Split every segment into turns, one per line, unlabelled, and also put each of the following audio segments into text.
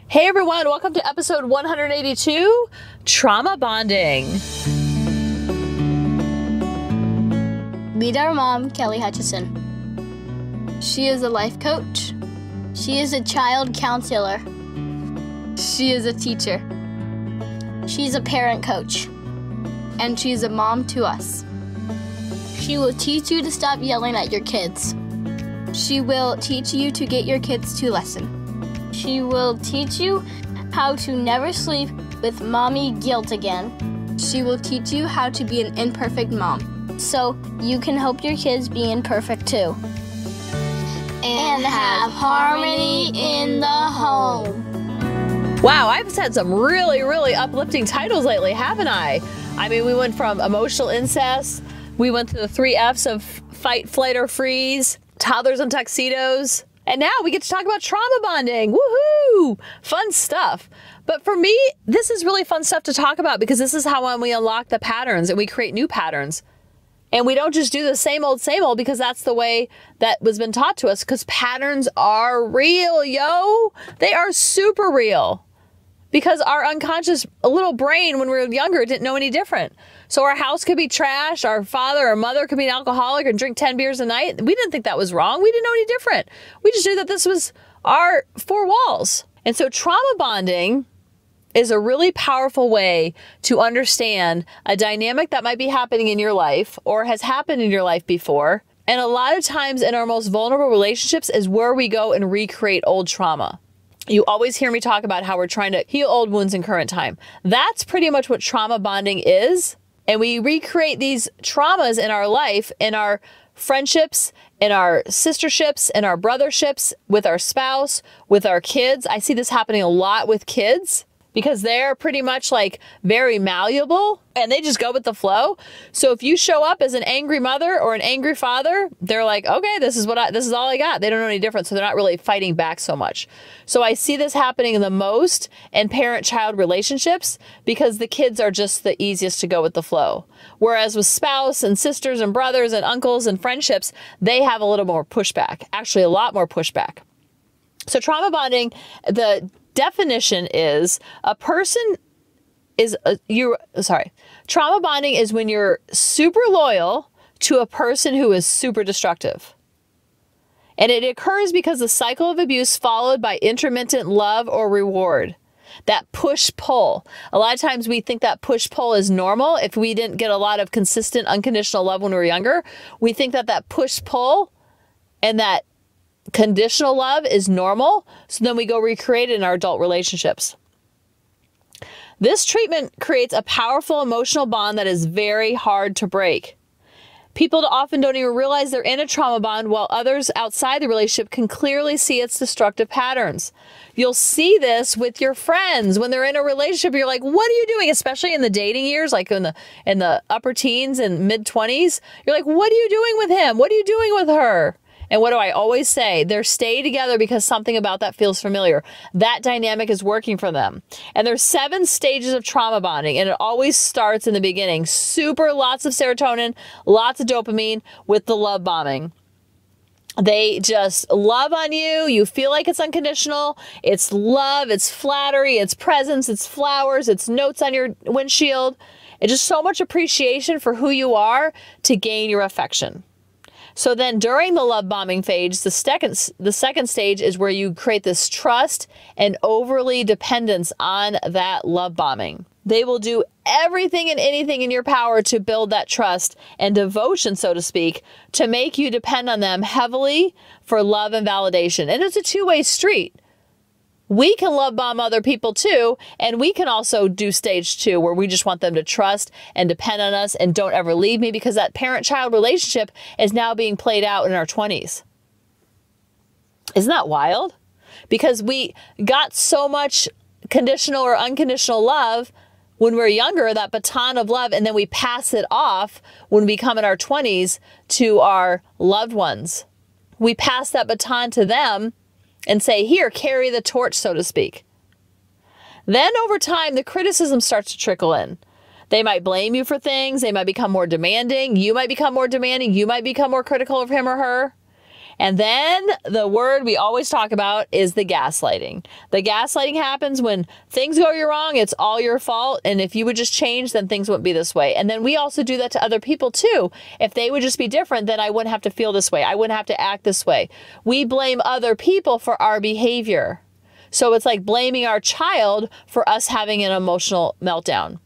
Hey everyone, welcome to episode 182, Trauma Bonding.
Meet our mom, Kelly Hutchison. She is a life coach. She is a child counselor. She is a teacher. She's a parent coach. And she's a mom to us. She will teach you to stop yelling at your kids. She will teach you to get your kids to listen. She will teach you how to never sleep with mommy guilt again. She will teach you how to be an imperfect mom, so you can help your kids be imperfect too. And have harmony in the home.
Wow, I've had some really uplifting titles lately, haven't I? I mean, we went from emotional incest, we went to the 3 F's of fight, flight, or freeze, toddlers and tuxedos. And now we get to talk about trauma bonding. Woohoo! Fun stuff. But for me, this is really fun stuff to talk about because this is how we unlock the patterns and we create new patterns. And we don't just do the same old because that's the way that was been taught to us, because patterns are real, yo. They are super real. Because our unconscious little brain when we were younger didn't know any different. So our house could be trash, our father or mother could be an alcoholic and drink 10 beers a night. We didn't think that was wrong. We didn't know any different. We just knew that this was our 4 walls. And so trauma bonding is a really powerful way to understand a dynamic that might be happening in your life or has happened in your life before. And a lot of times in our most vulnerable relationships is where we go and recreate old trauma. You always hear me talk about how we're trying to heal old wounds in current time. That's pretty much what trauma bonding is. And we recreate these traumas in our life, in our friendships, in our sisterships, in our brotherships, with our spouse, with our kids. I see this happening a lot with kids because they're pretty much like very malleable and they just go with the flow. So if you show up as an angry mother or an angry father, they're like, okay, this is all I got. They don't know any different. So they're not really fighting back so much. So I see this happening the most in parent-child relationships because the kids are just the easiest to go with the flow. Whereas with spouse and sisters and brothers and uncles and friendships, they have a little more pushback, actually a lot more pushback. So trauma bonding, the definition is trauma bonding is when you're super loyal to a person who is super destructive. And it occurs because the cycle of abuse followed by intermittent love or reward. That push-pull. A lot of times we think that push-pull is normal. If we didn't get a lot of consistent unconditional love when we were younger, we think that push-pull and that conditional love is normal. So then we go recreate it in our adult relationships. This treatment creates a powerful emotional bond that is very hard to break. People often don't even realize they're in a trauma bond, while others outside the relationship can clearly see its destructive patterns. You'll see this with your friends when they're in a relationship. You're like, what are you doing? Especially in the dating years, like in the upper teens and mid-20s. You're like, what are you doing with him? What are you doing with her? And what do I always say? They're staying together because something about that feels familiar. That dynamic is working for them. And there's 7 stages of trauma bonding, and it always starts in the beginning. Lots of serotonin, lots of dopamine with the love bombing. They just love on you. You feel like it's unconditional. It's love, it's flattery, it's presents, it's flowers, it's notes on your windshield. It's just so much appreciation for who you are to gain your affection. So then during the love bombing phase, the second stage is where you create this trust and overly dependence on that love bombing. They will do everything and anything in your power to build that trust and devotion, so to speak, to make you depend on them heavily for love and validation. And it's a two-way street. We can love bomb other people too, and we can also do stage 2 where we just want them to trust and depend on us and don't ever leave me, because that parent-child relationship is now being played out in our 20s. Isn't that wild? Because we got so much conditional or unconditional love when we're younger, that baton of love, and then we pass it off when we come in our 20s to our loved ones. We pass that baton to them and say, here, carry the torch, so to speak. Then over time, the criticism starts to trickle in. They might blame you for things. They might become more demanding. You might become more demanding. You might become more critical of him or her. And then the word we always talk about is the gaslighting. The gaslighting happens when things go wrong, it's all your fault. And if you would just change, then things wouldn't be this way. And then we also do that to other people too. If they would just be different, then I wouldn't have to feel this way. I wouldn't have to act this way. We blame other people for our behavior. So it's like blaming our child for us having an emotional meltdown.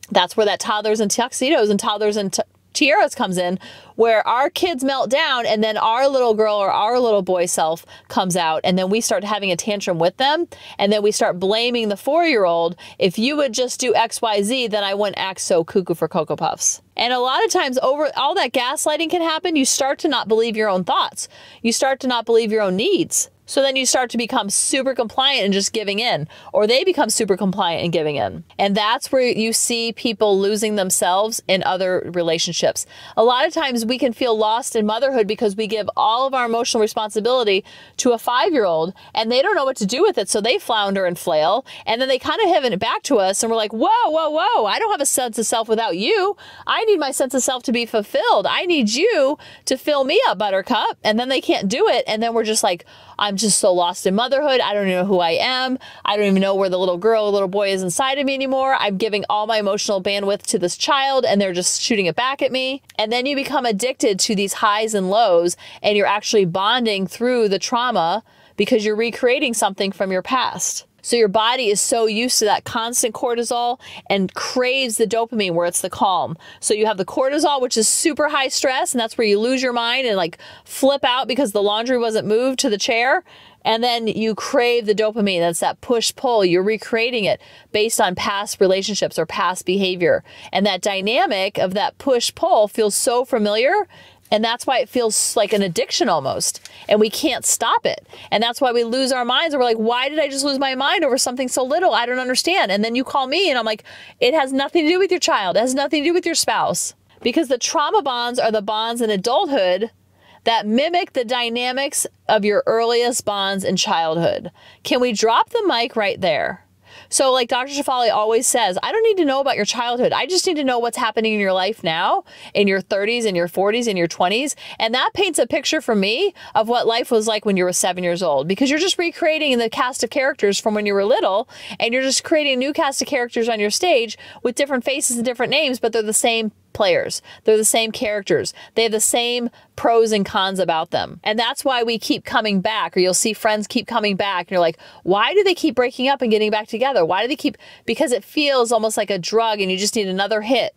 That's where that toddlers and tuxedos and toddlers and tiaras comes in, where our kids melt down and then our little girl or our little boy self comes out, and then we start having a tantrum with them, and then we start blaming the 4-year-old. If you would just do XYZ, then I wouldn't act so cuckoo for Cocoa Puffs. And a lot of times over all that gaslighting can happen, you start to not believe your own thoughts. You start to not believe your own needs. So then you start to become super compliant and just giving in, or they become super compliant and giving in. And that's where you see people losing themselves in other relationships. A lot of times we can feel lost in motherhood because we give all of our emotional responsibility to a 5-year-old and they don't know what to do with it. So they flounder and flail, and then they kind of have it back to us and we're like, whoa, whoa, whoa, I don't have a sense of self without you. I need my sense of self to be fulfilled. I need you to fill me up, Buttercup. And then they can't do it. And then we're just like, I'm just so lost in motherhood. I don't even know who I am. I don't even know where the little girl or little boy is inside of me anymore. I'm giving all my emotional bandwidth to this child and they're just shooting it back at me. And then you become addicted to these highs and lows, and you're actually bonding through the trauma because you're recreating something from your past. So your body is so used to that constant cortisol and craves the dopamine where it's the calm. So you have the cortisol, which is super high stress, and that's where you lose your mind and like flip out because the laundry wasn't moved to the chair. And then you crave the dopamine. That's that push-pull. You're recreating it based on past relationships or past behavior. And that dynamic of that push-pull feels so familiar. And that's why it feels like an addiction almost. And we can't stop it. And that's why we lose our minds. And we're like, why did I just lose my mind over something so little? I don't understand. And then you call me and I'm like, it has nothing to do with your child. It has nothing to do with your spouse. Because the trauma bonds are the bonds in adulthood that mimic the dynamics of your earliest bonds in childhood. Can we drop the mic right there? So like Dr. Shefali always says, I don't need to know about your childhood. I just need to know what's happening in your life now, in your 30s, in your 40s, in your 20s. And that paints a picture for me of what life was like when you were 7 years old, because you're just recreating the cast of characters from when you were little, and you're just creating a new cast of characters on your stage with different faces and different names, but they're the same players. They're the same characters. They have the same pros and cons about them. And that's why we keep coming back, or you'll see friends keep coming back and you're like, why do they keep breaking up and getting back together? Why do they keep, because it feels almost like a drug and you just need another hit.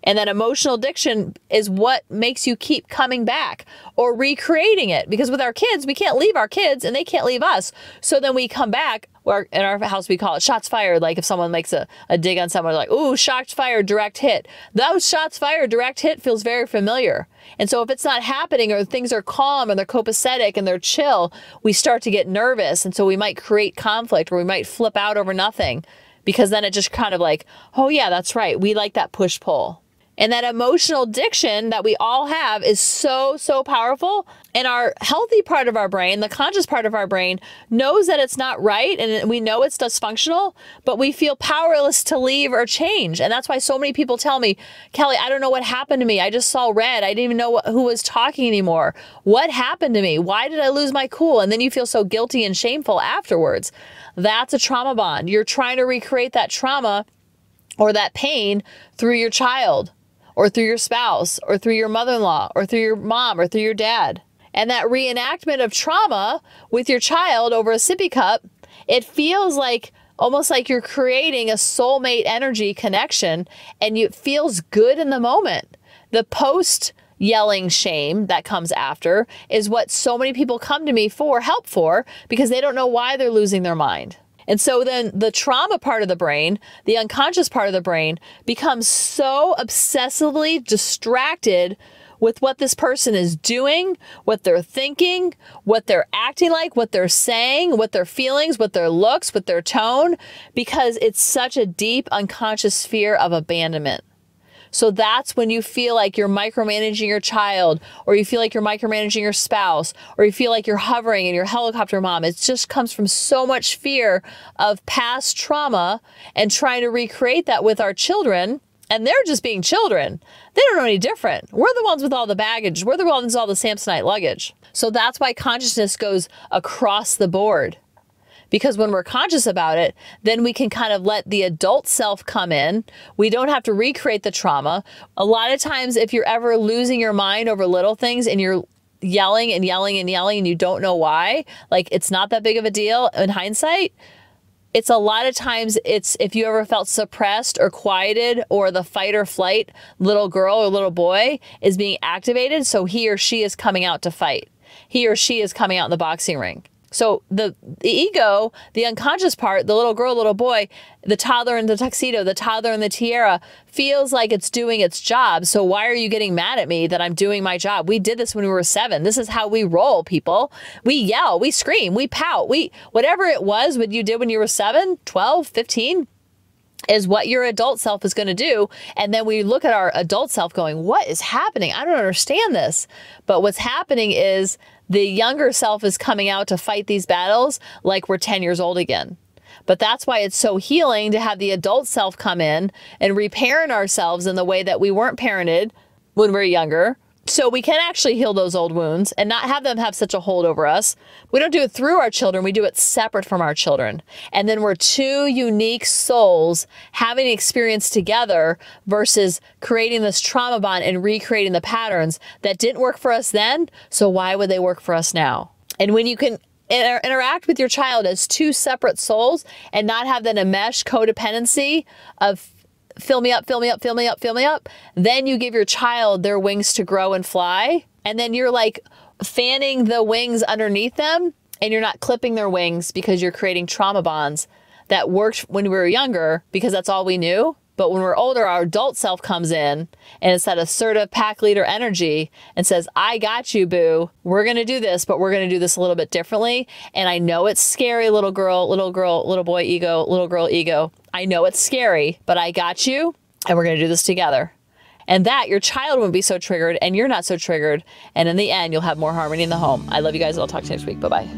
And that emotional addiction is what makes you keep coming back or recreating it. Because with our kids, we can't leave our kids and they can't leave us. So then we come back, or in our house, we call it shots fired. Like if someone makes a dig on someone, like, ooh, shots fired, direct hit. Those shots fired, direct hit feels very familiar. And so if it's not happening, or things are calm and they're copacetic and they're chill, we start to get nervous. And so we might create conflict, or we might flip out over nothing, because then it just kind of like, oh yeah, that's right. We like that push pull. And that emotional addiction that we all have is so, so powerful. And our healthy part of our brain, the conscious part of our brain, knows that it's not right, and we know it's dysfunctional, but we feel powerless to leave or change. And that's why so many people tell me, Kelly, I don't know what happened to me. I just saw red. I didn't even know who was talking anymore. What happened to me? Why did I lose my cool? And then you feel so guilty and shameful afterwards. That's a trauma bond. You're trying to recreate that trauma or that pain through your child, or through your spouse, or through your mother-in-law, or through your mom, or through your dad. And that reenactment of trauma with your child over a sippy cup, it feels like almost like you're creating a soulmate energy connection, and it feels good in the moment. The post yelling shame that comes after is what so many people come to me for help for, because they don't know why they're losing their mind. And so then the trauma part of the brain, the unconscious part of the brain, becomes so obsessively distracted with what this person is doing, what they're thinking, what they're acting like, what they're saying, what their feelings, what their looks, what their tone, because it's such a deep unconscious fear of abandonment. So that's when you feel like you're micromanaging your child, or you feel like you're micromanaging your spouse, or you feel like you're hovering and you're helicopter mom. It just comes from so much fear of past trauma and trying to recreate that with our children. And they're just being children. They don't know any different. We're the ones with all the baggage. We're the ones with all the Samsonite luggage. So that's why consciousness goes across the board. Because when we're conscious about it, then we can kind of let the adult self come in. We don't have to recreate the trauma. A lot of times, if you're ever losing your mind over little things and you're yelling and yelling and yelling and you don't know why, like it's not that big of a deal in hindsight, it's a lot of times it's if you ever felt suppressed or quieted or the fight or flight little girl or little boy is being activated. So he or she is coming out to fight. He or she is coming out in the boxing ring. So the ego, the unconscious part, the little girl, little boy, the toddler in the tuxedo, the toddler in the tiara feels like it's doing its job. So why are you getting mad at me that I'm doing my job? We did this when we were 7. This is how we roll, people. We yell, we scream, we pout, whatever it was what you did when you were 7, 12, 15 is what your adult self is going to do. And then we look at our adult self going, what is happening? I don't understand this. But what's happening is the younger self is coming out to fight these battles like we're 10 years old again. But that's why it's so healing to have the adult self come in and reparent ourselves in the way that we weren't parented when we were younger. So we can actually heal those old wounds and not have them have such a hold over us. We don't do it through our children. We do it separate from our children. And then we're two unique souls having experience together versus creating this trauma bond and recreating the patterns that didn't work for us then. So why would they work for us now? And when you can interact with your child as two separate souls and not have that enmeshed codependency of fill me up, fill me up, fill me up, fill me up. Then you give your child their wings to grow and fly. And then you're like fanning the wings underneath them and you're not clipping their wings because you're creating trauma bonds that worked when we were younger because that's all we knew. But when we're older, our adult self comes in and it's that assertive pack leader energy and says, I got you, boo. We're going to do this, but we're going to do this a little bit differently. And I know it's scary, little boy ego, little girl ego. I know it's scary, but I got you and we're going to do this together. And that your child won't be so triggered and you're not so triggered. And in the end, you'll have more harmony in the home. I love you guys. I'll talk to you next week. Bye-bye.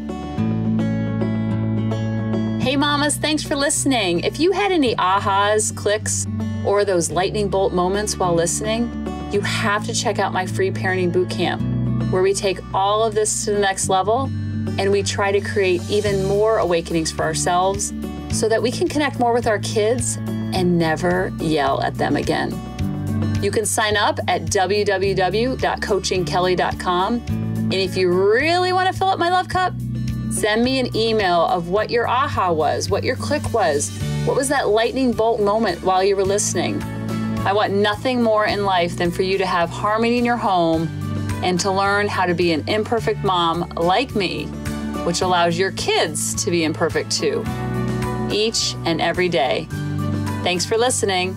Hey mamas, thanks for listening. If you had any ahas, clicks, or those lightning bolt moments while listening, you have to check out my free parenting bootcamp, where we take all of this to the next level and we try to create even more awakenings for ourselves so that we can connect more with our kids and never yell at them again. You can sign up at www.coachingkelly.com. And if you really want to fill up my love cup, send me an email of what your aha was, what your click was, what was that lightning bolt moment while you were listening. I want nothing more in life than for you to have harmony in your home and to learn how to be an imperfect mom like me, which allows your kids to be imperfect too, each and every day. Thanks for listening.